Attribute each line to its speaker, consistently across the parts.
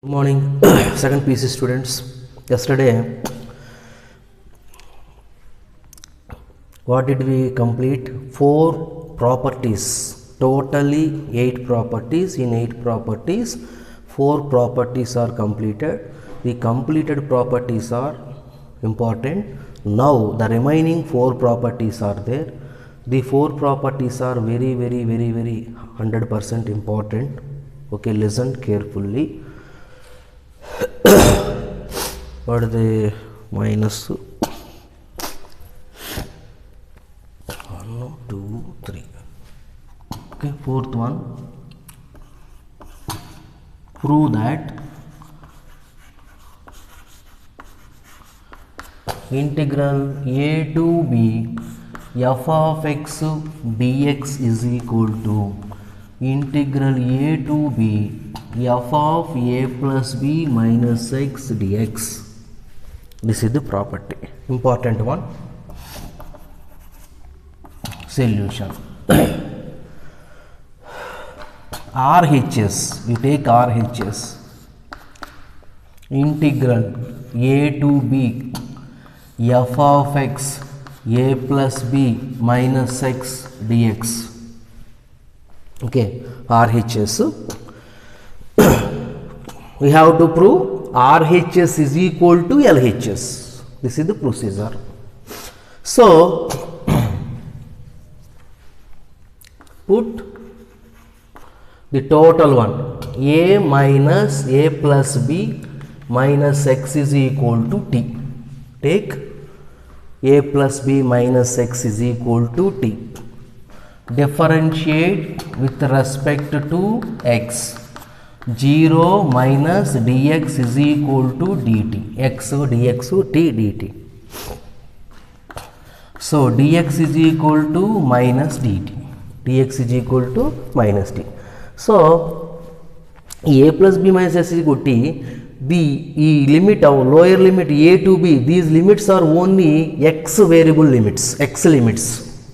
Speaker 1: Good morning, second PC students. Yesterday, what did we complete? 4 properties. Totally 8 properties. In 8 properties, 4 properties are completed. The completed properties are important. Now, the remaining 4 properties are there. The 4 properties are very 100% important. Okay, listen carefully. What are the minus 1, 2, 3. Okay, fourth one, prove that integral a to b f of x dx is equal to integral a to b f of a plus b minus x dx. This is the property, important one. Solution. RHS, we take RHS, integral a to b f of x a plus b minus x dx. Okay, RHS. We have to prove RHS is equal to LHS. This is the procedure. So, put the total one, a minus a plus b minus x is equal to t. Take a plus b minus x is equal to t. Differentiate with respect to x. 0 minus dx is equal to dt. X dx t dt. So, dx is equal to minus dt. Dx is equal to minus t. So, a plus b minus s is equal to t. The limit of lower limit a to b, these limits are only x variable limits, x limits.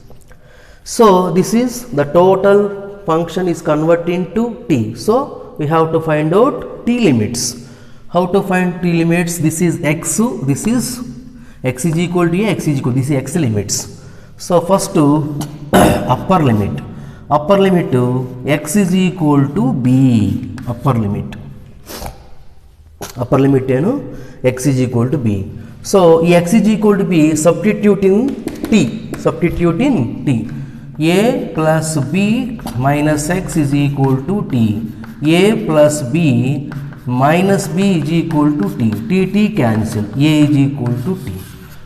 Speaker 1: So, this is the total function is converted into t. So, we have to find out t limits. How to find t limits? This is x, this is x is equal to a, x is equal, this is x limits. So, first to upper limit. Upper limit to x is equal to b. Upper limit. Upper limit x is equal to b. So, x is equal to b, substitute in t. Substitute in t. A plus b minus x is equal to t. A plus b minus b is equal to t. T cancel. A is equal to t.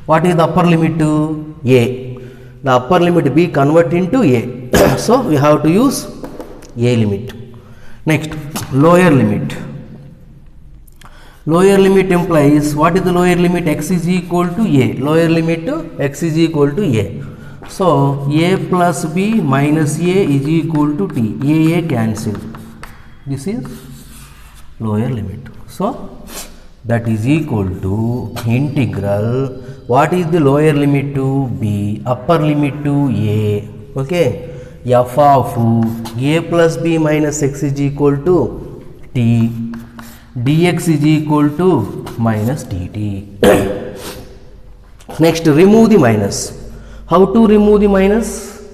Speaker 1: What is the upper limit to a? The upper limit b convert into a. So, we have to use a limit. Next, lower limit. Lower limit implies, what is the lower limit? X is equal to a. Lower limit x is equal to a. So, a plus b minus a is equal to t. A cancel. This is lower limit. So, that is equal to integral. What is the lower limit to b? Upper limit to a. Okay. F of a plus b minus x is equal to t. Dx is equal to minus dt. Next, remove the minus. How to remove the minus?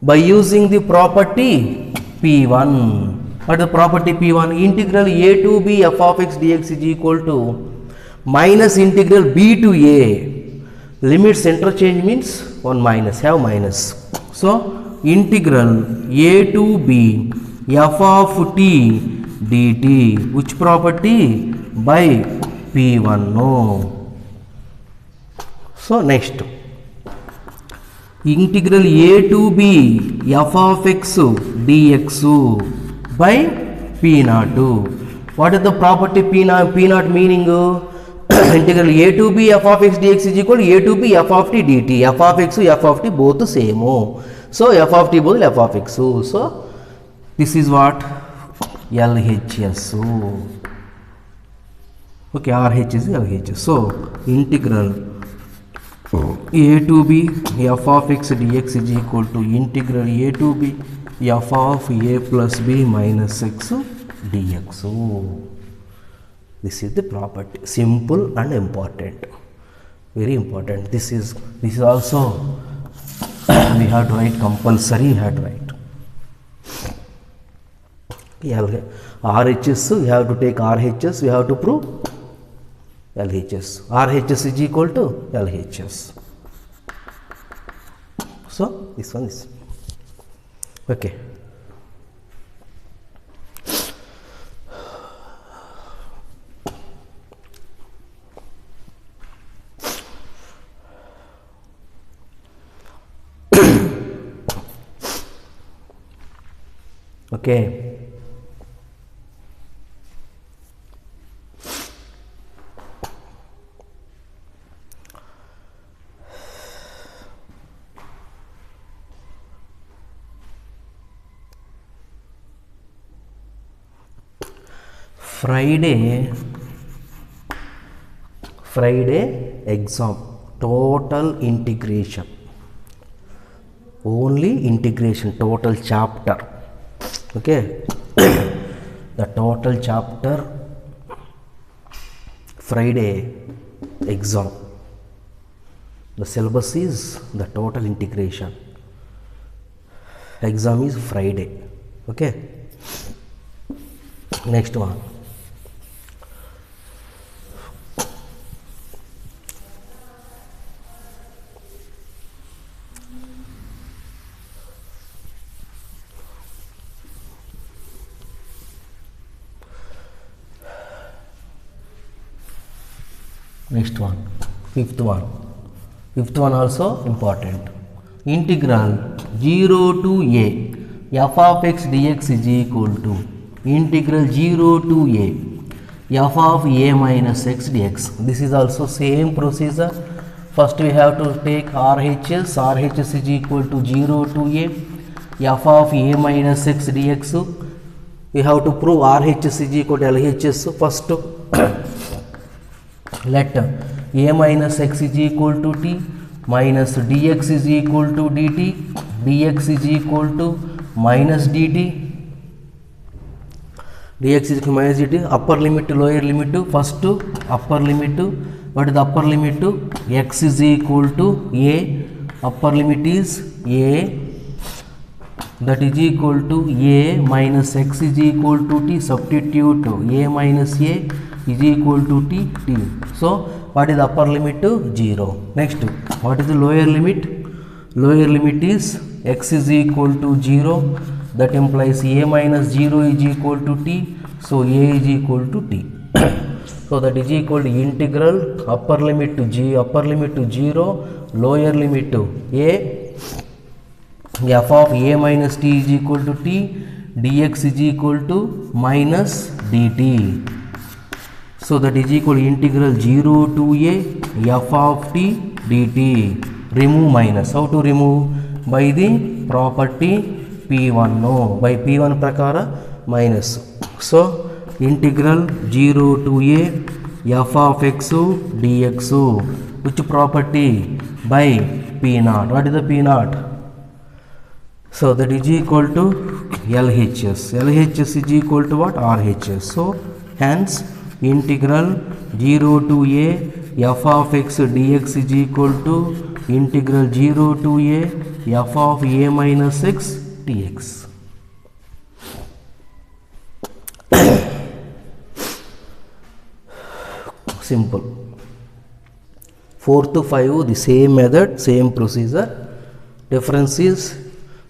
Speaker 1: By using the property P1. What is the property P1? Integral a to b f of x dx is equal to minus integral b to a. Limits interchange means one minus, have minus. So, integral a to b f of t dt. Which property? By P1. No. So, next. Integral a to b f of x dx by P0. What is the property P0? P0 meaning integral a to b f of x dx is equal to a to b f of t dt. F of x, f of t both same. So, f of t both f of x. So, this is what? LHS. Okay, RH is LHS. So, integral a to b f of x dx is equal to integral a to b f of a plus b minus x dx. This is the property, simple and important, very important. This is also we have to write, compulsory we have to write. RHS, we have to take RHS, we have to prove LHS. RHS is equal to LHS. So this one is okay. Okay. Friday exam, total integration, only integration, total chapter. Okay. The total chapter Friday exam, the syllabus is the total integration, exam is Friday. Okay. Next one, fifth one also important. Integral 0 to a f of x dx is equal to integral 0 to a f of a minus x dx. This is also same procedure. First we have to take RHS. RHS is equal to 0 to a f of a minus x dx. We have to prove RHS is equal to LHS. First let a minus x is equal to t minus dx is equal to dt, dx is equal to minus dt, dx is equal to minus dt. Upper limit to lower limit to, first upper limit to, what is the upper limit to? X is equal to a, upper limit is a, that is equal to a minus x is equal to t. Substitute a minus a is equal to t. So what is the upper lit to 0. Next, what is the lower limit? Lower limit is x is equal to 0. That implies a minus 0 is equal to t. So a is equal to t. So that is equal to integral upper limit to 0, lower limit to a, f of a minus t is equal to t, dx is equal to minus dt. So that is equal to integral 0 to a f of t dt. Remove minus. How to remove? By the property P1. No, by P1 prakara minus. So integral 0 to a f of x dx. Which property? By P0. What is the P0? So that is equal to LHS. LHS is equal to what? RHS. So hence integral 0 to a f of x dx is equal to integral 0 to a f of a minus x dx. Simple. 4 to 5 the same method, same procedure. Difference is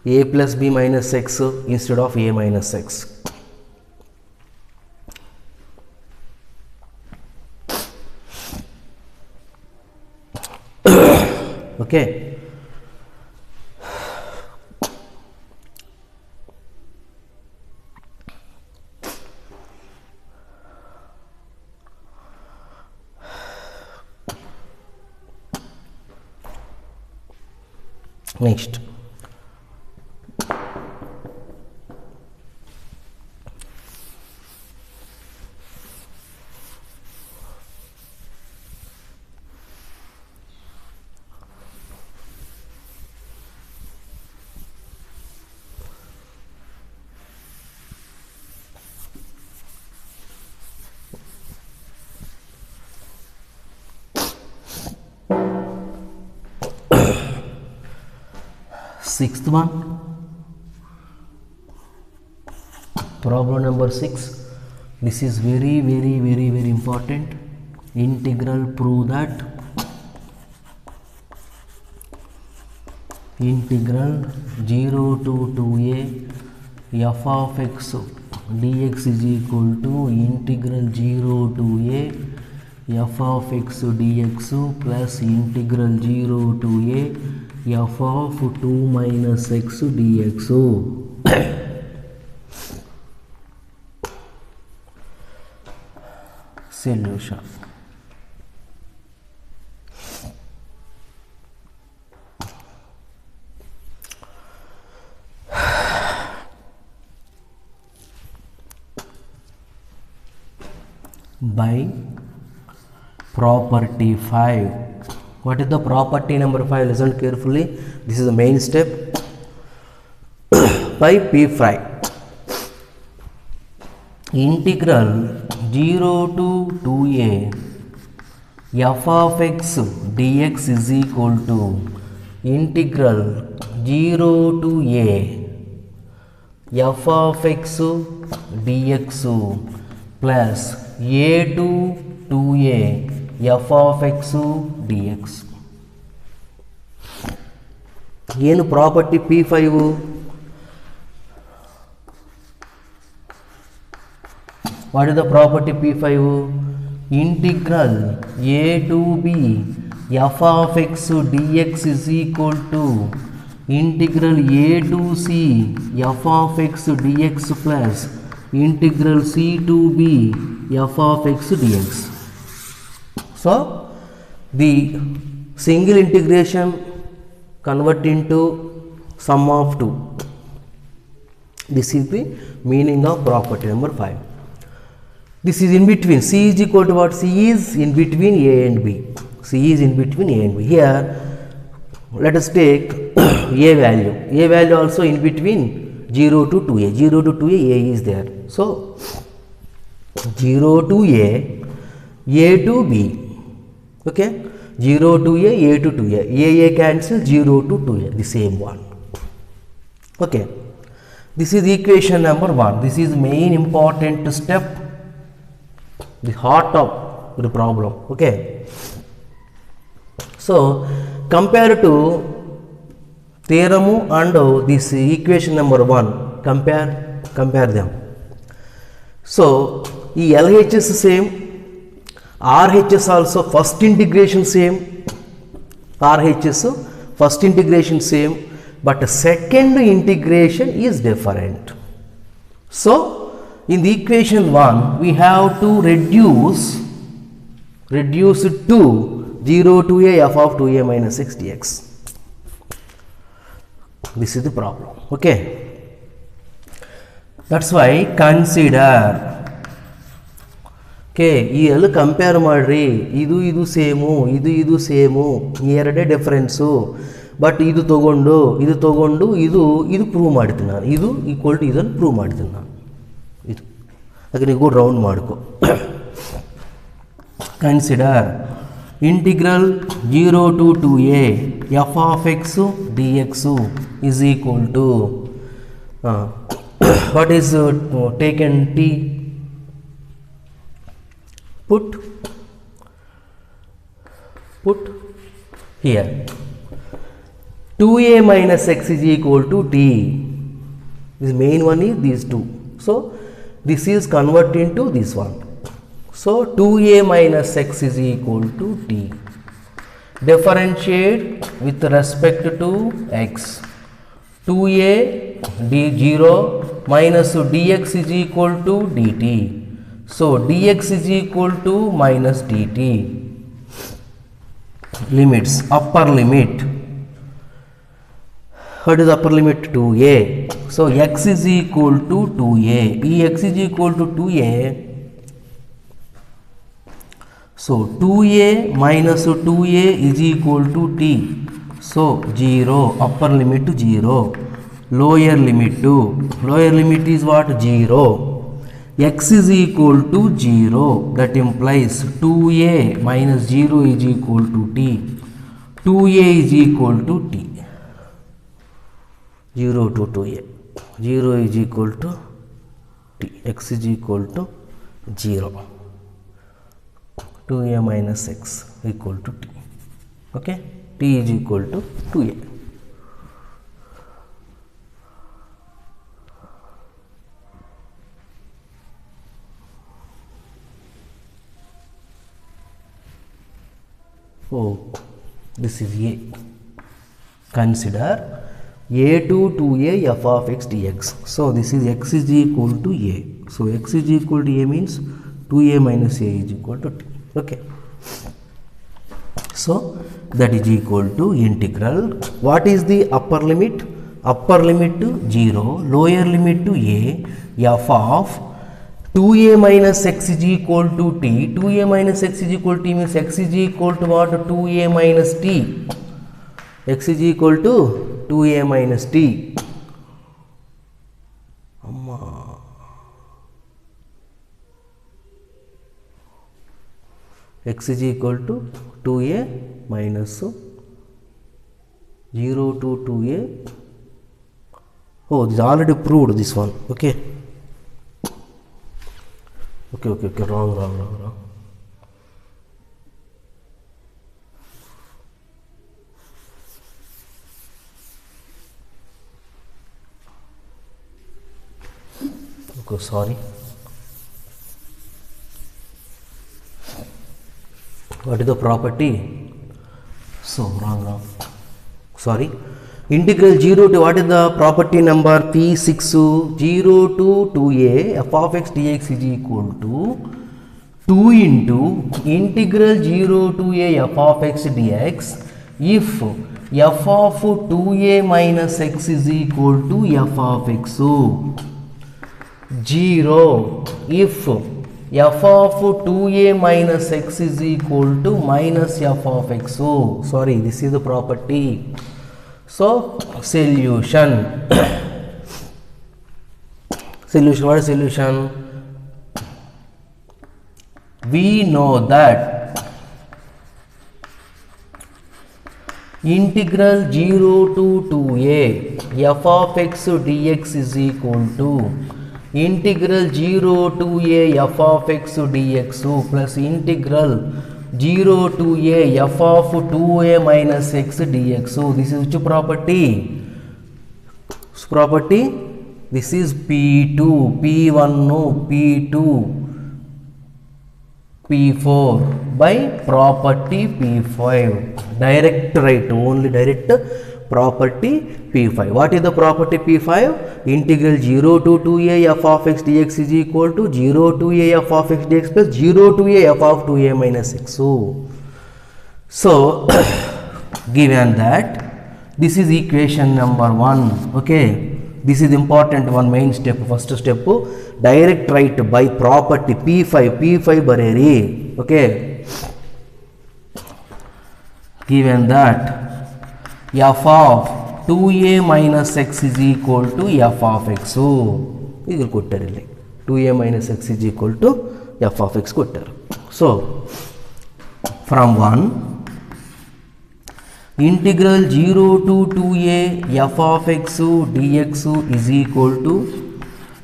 Speaker 1: a plus b minus x instead of a minus x. Okay. Next. Sixth one, problem number 6. This is very important. Integral, prove that integral 0 to 2a f of x dx is equal to integral 0 to a f of x dx plus integral 0 to a f of 2 minus x dx. Solution. By property 5. What is the property number 5? Listen carefully. This is the main step. By P5, integral 0 to 2a f of x dx is equal to integral 0 to a f of x dx plus a to 2a f of x dx. ಏನು property P5? What is the property P5? Integral a to b f of x dx is equal to integral a to c f of x dx plus integral c to b f of x dx. So the single integration convert into sum of 2. This is the meaning of property number 5. This is in between. C is equal to what? C is in between a and b. C is in between a and b. Here let us take a value. A value also in between 0 to 2a. 0 to 2a, a is there. So 0 to a to b. Okay, 0 to a to 2a. A cancel, 0 to 2a, the same one. Okay, this is equation number 1. This is main important step, the heart of the problem. Okay, so compare to theorem and this equation number 1, compare them. So LHS same, RHS also first integration same, RHS first integration same, but second integration is different. So in the equation 1 we have to reduce it to 0 to a f of 2a minus x dx. This is the problem. Okay, that's why consider. Okay, ಇಲ್ಲಿ compare ಮಾಡ್ರಿ, ಇದು same, ಇದು same, ಎರಡೇ difference. But ಇದು ತಗೊಂಡು ಇದು prove ಮಾಡ್ತೀನಿ ನಾನು, ಇದು ಈಕ್ವಲ್ ಟು ಇದನ್ನು ಪ್ರೂವ್ ಮಾಡ್ತೀನಿ ನಾನು. ಇದು ಅದಕ್ಕೆ ನೀವು ರೌಂಡ್ ಮಾಡ್ಕೊ. Consider integral 0 to 2a f of x dx is equal to what is taken t. Put here 2a minus x is equal to t. This main one is these two. So this is converted into this one. So 2a minus x is equal to t. Differentiate with respect to x. 2a d0 minus dx is equal to dt. So dx is equal to minus dt. Limits, upper limit. What is upper limit? 2a. So x is equal to 2a. X is equal to 2a. So 2a minus 2a is equal to t. So 0, upper limit to 0. Lower limit to, lower limit is what? 0. X is equal to 0, that implies 2a minus 0 is equal to t. 2a is equal to t. 0 to 2a, 0 is equal to t, x is equal to 0, 2a minus x equal to t. Okay, t is equal to 2a. Oh, this is a. Consider a to 2a f of x dx. So this is x is equal to a. So x is equal to a means 2a minus a is equal to t. Okay. So that is equal to integral. What is the upper limit? Upper limit to 0, lower limit to a, f of 2a minus x is equal to t. 2a minus x is equal to t means x is equal to what? 2a minus t. X is equal to 2a minus t. X is equal to 2a minus 0 to 2a. Oh, this is already proved, this one. Okay. Okay, wrong. Okay, sorry. What is the property? So, wrong. Sorry. Integral 0 to what is the property number P6? 0 to 2a f of x dx is equal to 2 into integral 0 to a f of x dx if f of 2a minus x is equal to f of x. 0 if f of 2a minus x is equal to minus f of x. Sorry, this is the property. So, solution. What is solution? We know that integral 0 to 2a f of x dx is equal to integral 0 to a f of x dx plus integral 0 to a f of 2a minus x dx. So this is which property? This is P2, P1, P2, P4 by property P5. Direct right, only direct property P5. What is the property P5? Integral 0 to 2a f of x dx is equal to 0 to a f of x dx plus 0 to a f of 2a minus x. So given that this is equation number 1. Okay, this is important one, main step. First step direct right by property P5 bareri. Okay, given that f of 2a minus x is equal to f of x. This is 2a minus x is equal to f of x. So from 1 integral 0 to 2a f of x dx is equal to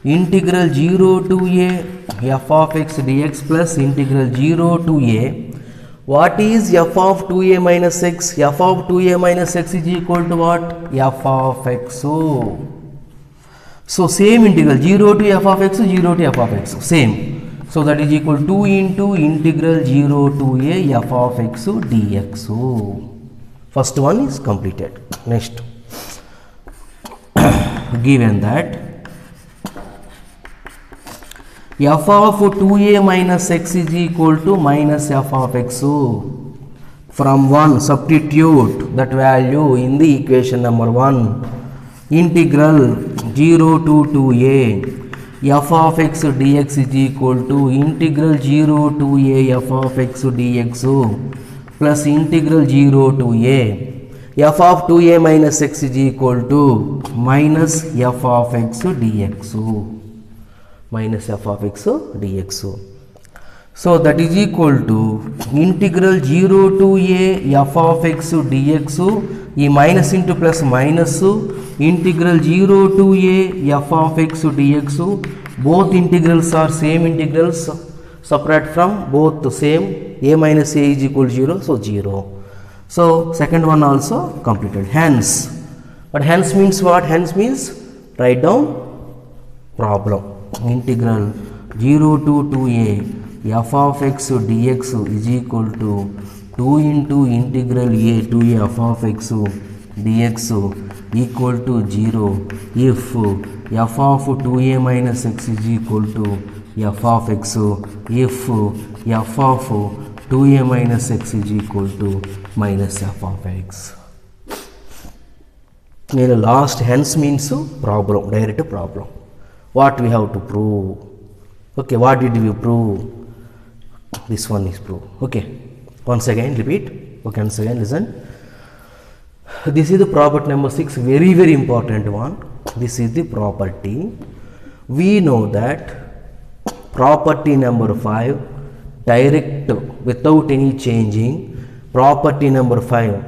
Speaker 1: integral 0 to a f of x dx plus integral 0 to a. What is f of 2a minus x? F of 2a minus x is equal to what? F of x. So same integral 0 to f of x, 0 to f of x, same. So that is equal to 2 into integral 0 to a f of x dx. First one is completed. Next, given that f of 2a minus x is equal to minus f of x. From 1 substitute that value in the equation number 1. Integral 0 to 2a f of x dx is equal to integral 0 to a f of x dx plus integral 0 to a f of 2a minus x is equal to minus f of x dx. Minus f of x dx. So that is equal to integral 0 to a f of x dx, e minus into plus minus, integral 0 to a f of x dx, both integrals are same integrals, separate from both the same, a minus a is equal to 0, so 0. So second one also completed. Hence, but hence means what? Hence means write down problem. Integral 0 to 2a f of x dx is equal to 2 into integral a to a f of x dx equal to 0 if f of 2a minus x is equal to f of x, if f of 2a minus x is equal to minus f of x. Last hence means problem, direct problem. What we have to prove? Okay, what did we prove? This one is proved. Okay, once again repeat. Okay, once again listen. This is the property number 6, very very important one. This is the property. We know that property number 5, direct without any changing. Property number 5,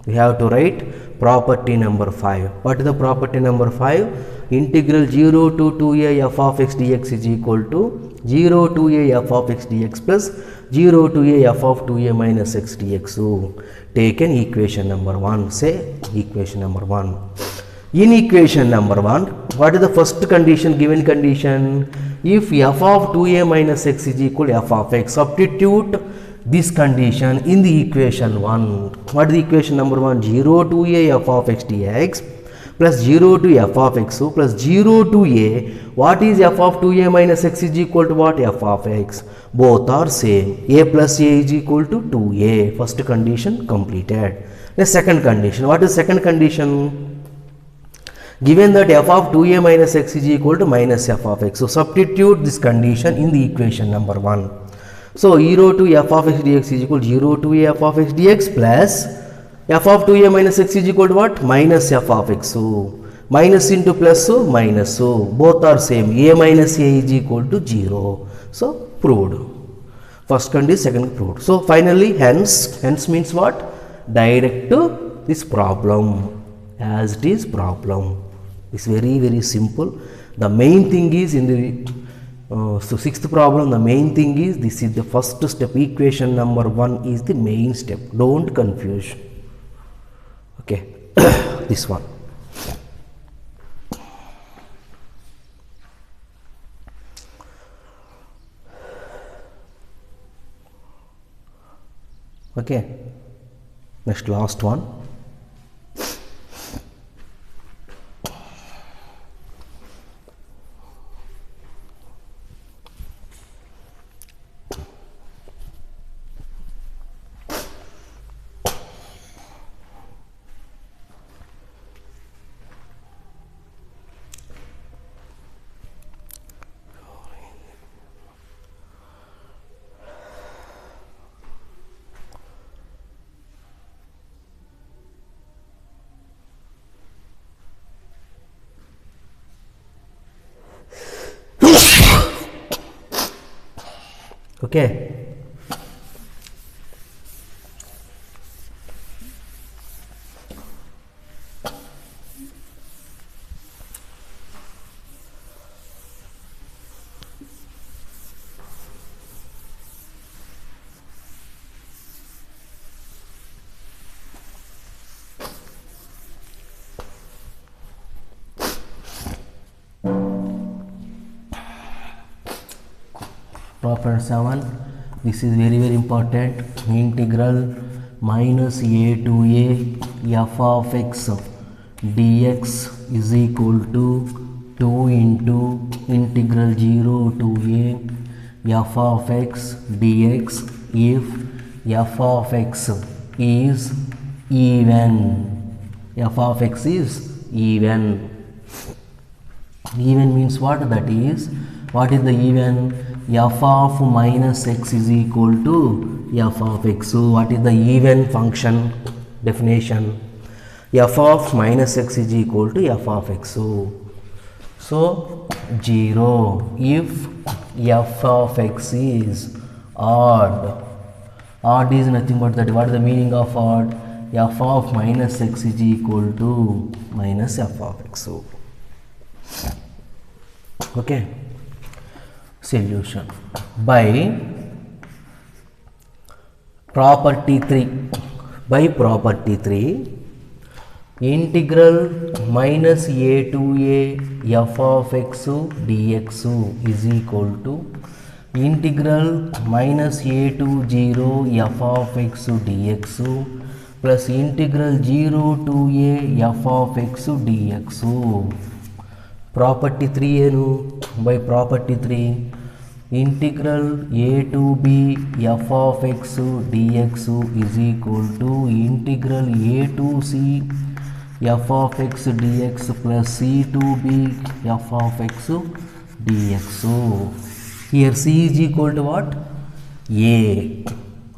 Speaker 1: we have to write property number 5. What is the property number 5? Integral 0 to 2a f of x dx is equal to 0 to a f of x dx plus 0 to a f of 2a minus x dx. So take an equation number 1. Say equation number 1. In equation number 1, what is the first condition, given condition? If f of 2a minus x is equal to f of x, substitute this condition in the equation 1. What is the equation number 1? 0 to a f of x dx plus 0 to f of x plus 0 to a. What is f of 2a minus x is equal to what? F of x. Both are same. A plus a is equal to 2a. First condition completed. The second condition. What is second condition? Given that f of 2a minus x is equal to minus f of x. So substitute this condition in the equation number 1. So 0 to f of x dx is equal to 0 to a f of x dx plus f of 2a minus x is equal to what? Minus f of x. So minus into plus, so minus, so both are same. A minus a is equal to 0. So proved. First condition, second proved. So finally hence means what? Direct this problem as it is problem. It's very very simple. The main thing is in the so sixth problem, the main thing is this is the first step. Equation number 1 is the main step. Don't confuse. Okay, this one. Okay, next last one. Okay. Proper 7. This is very very important. Integral minus a to a f of x dx is equal to 2 into integral 0 to a f of x dx if f of x is even. F of x is even. Even means what? That is, what is the even? F of minus x is equal to f of x. So what is the even function definition? F of minus x is equal to f of x. So 0 if f of x is Odd is nothing but that. What is the meaning of odd? F of minus x is equal to minus f of x. So, okay. Solution by property 3. By property 3, integral minus a to a f of x dx is equal to integral minus a to 0 f of x dx plus integral 0 to a f of x dx. Property 3 ಏನು? By property 3, integral a to b f of x dx is equal to integral a to c f of x dx plus c to b f of x dx. Here c is equal to what? A.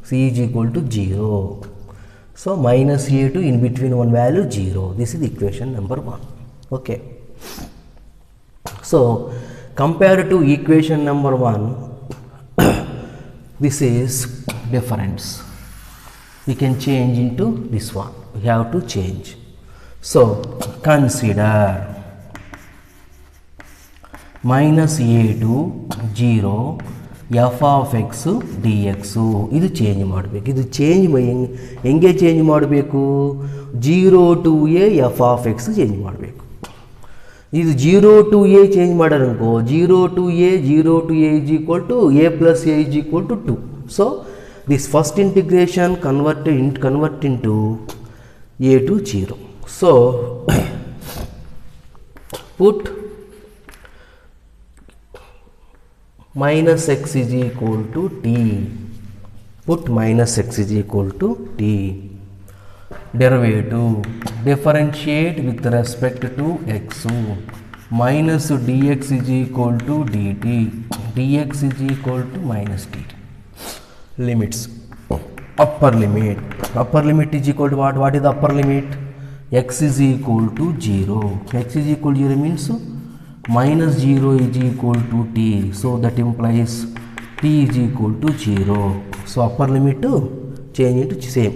Speaker 1: C is equal to 0. So minus a to in between one value 0. This is equation number 1. Okay. So compared to equation number 1, this is difference. We can change into this one. We have to change. So consider minus a to 0 f of x dx. ಇದು change ಮಾಡಬೇಕು. ಇದು change ಹೆಂಗೆ change ಮಾಡಬೇಕು? 0 to a f of x change ಮಾಡಬೇಕು. ಇದು 0 to a change ಮಾಡೋಣಕೋ 0 to a is equal to a plus a is equal to 2. So this first integration convert into a to 0. So put minus x is equal to t. Put minus x is equal to t. Derivative, differentiate with respect to x. Minus dx is equal to dt. Dx is equal to minus dt. Limits. Upper limit. Upper limit is equal to what? What is the upper limit? X is equal to 0. X is equal to 0 means minus 0 is equal to t. So that implies t is equal to 0. So upper limit to change into same.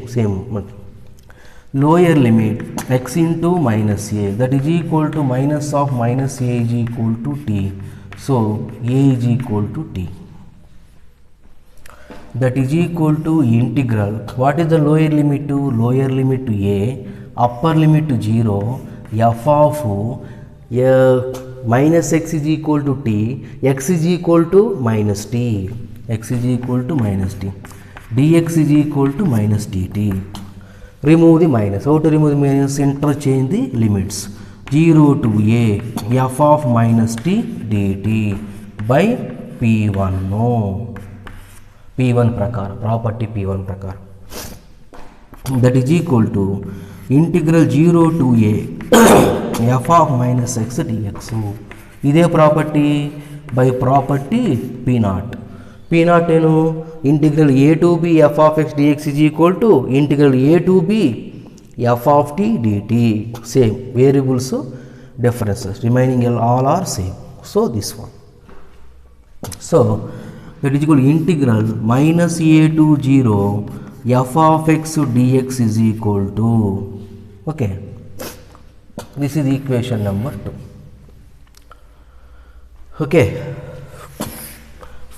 Speaker 1: Lower limit x into minus a, that is equal to minus of minus a is equal to t. So a is equal to t. That is equal to integral. What is the lower limit to? Lower limit to a, upper limit to 0, f of minus x is equal to t, x is equal to minus t, x is equal to minus t, dx is equal to minus dt. Remove the minus. How to remove the minus? Interchange the limits. 0 to a f of minus t dt by p1. No. p1 prakar, property p1 prakar. That is equal to integral 0 to a f of minus x dx. Iదే property by property p0. p0 ಏನು? integral a to b f of x dx is equal to integral a to b f of t dt. Same variables differences, remaining all are same. So this one. So that is equal to integral minus a to 0 f of x dx is equal to, okay, this is equation number 2. Okay,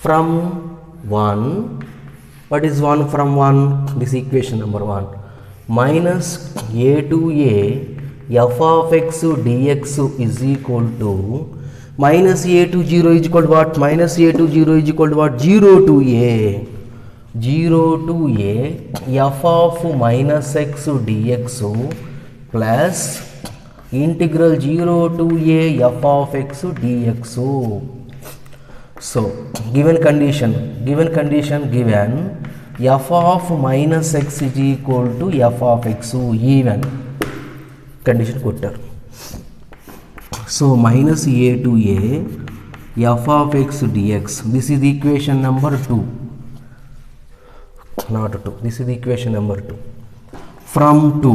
Speaker 1: from 1, what is 1 from 1? This equation number 1, minus a to a f of x dx is equal to minus a to 0 is equal to what? Minus a to 0 is equal to what? 0 to a. 0 to a f of minus x dx plus integral 0 to a f of x dx. So given condition given f of minus x is equal to f of x, even condition ಕೊಟ್ಟರು. So minus a to a f of x dx, this is equation number 2, not 2, this is equation number 2. From 2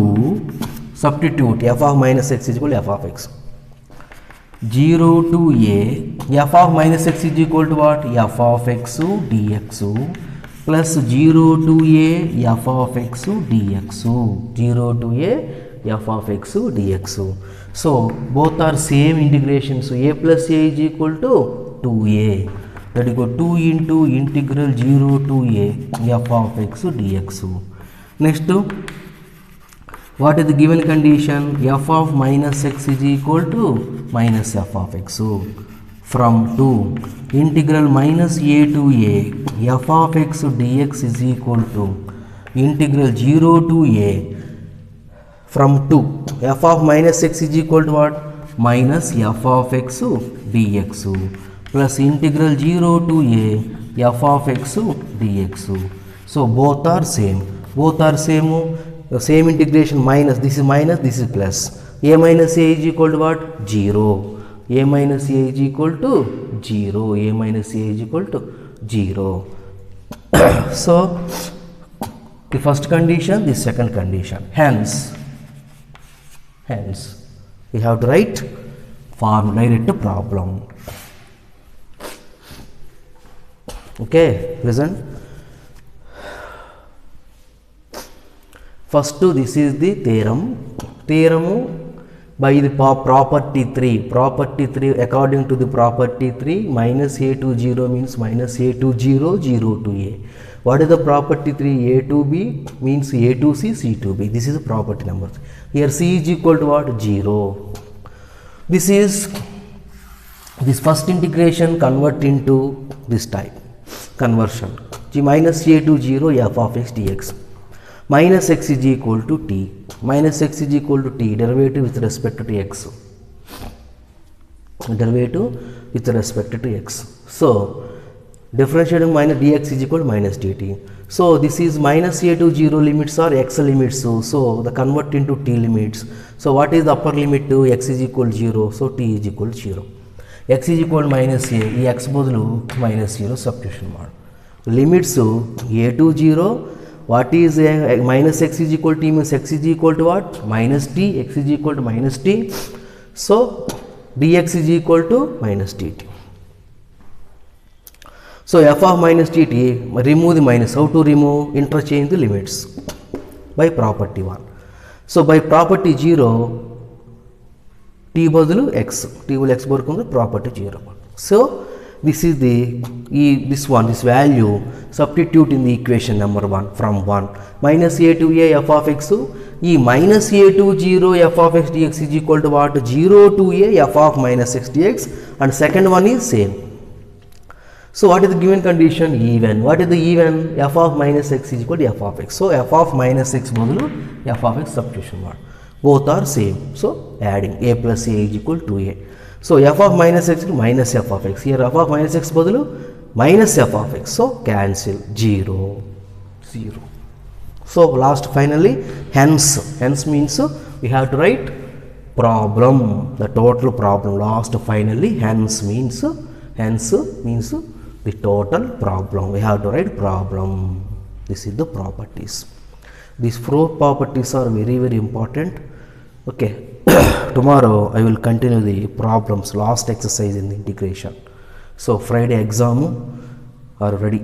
Speaker 1: substitute f of minus x is equal to f of x. 0 to a f of minus x is equal to what? F of x dx plus 0 to a f of x dx, 0 to a f of x dx. So both are same integration, so a plus a is equal to 2a, that is equal 2 into integral 0 to a f of x dx. Next, what is the given condition? F of minus x is equal to minus f of x. So from 2 integral minus a to a f of x dx is equal to integral 0 to a from 2 f of minus x is equal to what? Minus f of x dx plus integral 0 to a f of x dx. So both are same. Both are same. The same integration minus, this is plus. A minus a is equal to what? 0. A minus a is equal to 0. A minus a is equal to 0. So the first condition, the second condition. Hence we have to write formula to problem. Okay, listen. First, this is the theorem. By the property 3. Property 3, according to the property 3, minus a to 0 means minus a to 0, 0 to a. What is the property 3? A to b means a to c, c to b. This is the property number. Here c is equal to what? 0. This is this first integration convert into this type conversion. Minus a to 0 f of x dx. Minus x is equal to t. Minus x is equal to t, derivative with respect to x. Derivative with respect to x. So differentiating minus dx is equal to minus dt. So this is minus a to 0 limits or x limits. So the convert into t limits. So what is the upper limit to x is equal to 0? So t is equal to 0. X is equal to minus a. ಈ x ಬದಲು minus 0 substitution ಮಾಡಿ. Limits a to 0. What is minus x is equal to t means x is equal to what? Minus t. X is equal to minus t. So dx is equal to minus dt. So f of minus dt, remove the minus. How to remove? Interchange the limits by property 1. So by property 0, t ಬದಲು x, t will x ಬರ್ಕೊಂಡು property 0. So this is the this value substitute in the equation number 1 from 1 minus a to a f of x. Minus a to 0 f of x dx is equal to what? 0 to a f of minus x dx, and second one is same. So what is the given condition? Even. What is the even? F of minus x is equal to f of x. So f of minus x ಬದಲು f of x substitution ಮಾಡಿ. Both are same. So adding a plus a is equal to a. So f of minus x is minus f of x. Here f of minus x ಬದಲು minus f of x. So cancel 0. So last finally hence means we have to write problem, the total problem. Last finally hence means the total problem. We have to write problem. This is the properties. These 4 properties are very important. Okay. Tomorrow I will continue the problems, last exercise in the integration. So Friday exam are ready.